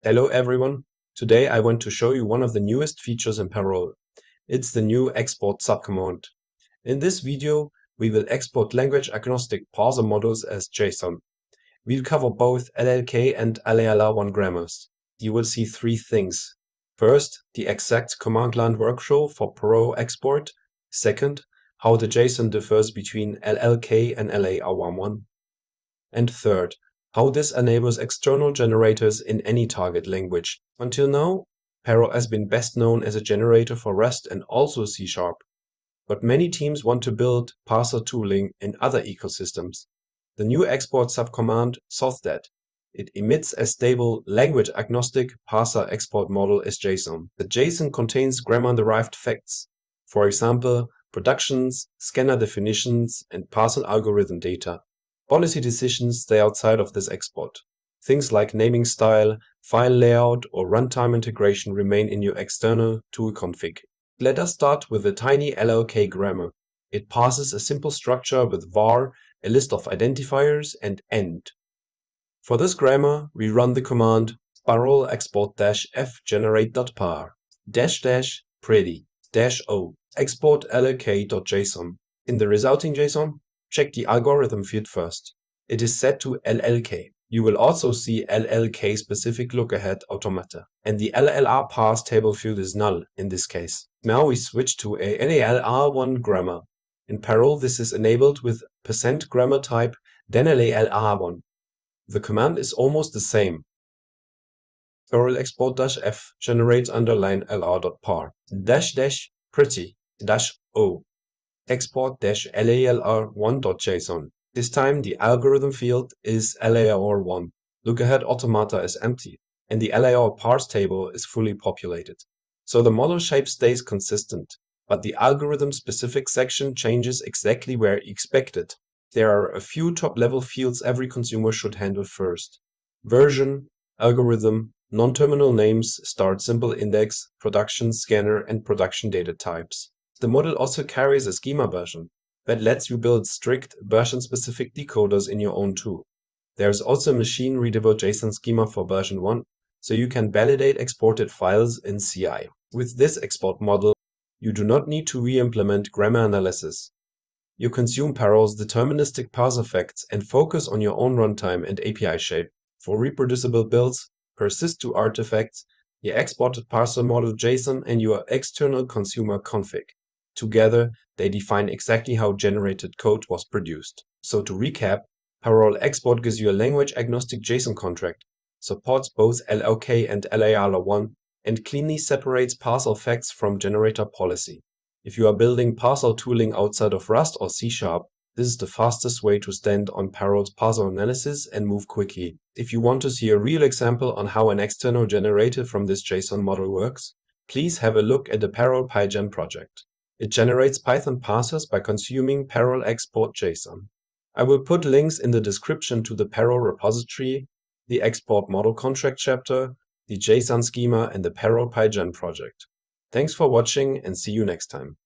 Hello everyone. Today I want to show you one of the newest features in Parol. It's the new export subcommand. In this video, we will export language-agnostic parser models as JSON. We'll cover both LLK and LALR1 grammars. You will see three things. First, the exact command line workflow for parol export. Second, how the JSON differs between LLK and LALR1. And third, how this enables external generators in any target language. Until now, Parol has been best known as a generator for Rust and also C#, but many teams want to build parser tooling in other ecosystems. The new export subcommand solves that. It emits a stable, language-agnostic parser export model as JSON. The JSON contains grammar-derived facts, for example, productions, scanner definitions, and parser algorithm data. Policy decisions stay outside of this export. Things like naming style, file layout, or runtime integration remain in your external tool config. Let us start with the tiny LLK grammar. It passes a simple structure with var, a list of identifiers, and end. For this grammar, we run the command parol export-f generate.par --pretty -o export llk.json. In the resulting JSON, check the algorithm field first. It is set to LLK. You will also see LLK specific lookahead automata, and the LLR parse table field is null in this case. Now we switch to a LALR1 grammar. In Parol, this is enabled with %grammar type then LALR1. The command is almost the same. Parol export-f generates underline lr.par -pretty -o export-LALR1.json. This time the algorithm field is LALR1. Lookahead automata is empty, and the LAR parse table is fully populated. So the model shape stays consistent, but the algorithm-specific section changes exactly where expected. There are a few top-level fields every consumer should handle first. Version, algorithm, non-terminal names, start symbol index, production scanner, and production data types. The model also carries a schema version that lets you build strict version-specific decoders in your own tool. There is also a machine-readable JSON schema for version 1, so you can validate exported files in CI. With this export model, you do not need to re-implement grammar analysis. You consume Parol's deterministic parser facts and focus on your own runtime and API shape. For reproducible builds, persist to artifacts, your exported parser model JSON, and your external consumer config. Together, they define exactly how generated code was produced. So to recap, Parol export gives you a language-agnostic JSON contract, supports both LLK and LALR1, and cleanly separates parser facts from generator policy. If you are building parser tooling outside of Rust or C#, this is the fastest way to stand on Parol's parser analysis and move quickly. If you want to see a real example on how an external generator from this JSON model works, please have a look at the parol-pygen project. It generates Python parsers by consuming parol export JSON. I will put links in the description to the Parol repository, the export model contract chapter, the JSON schema, and the parol-pygen project. Thanks for watching and see you next time.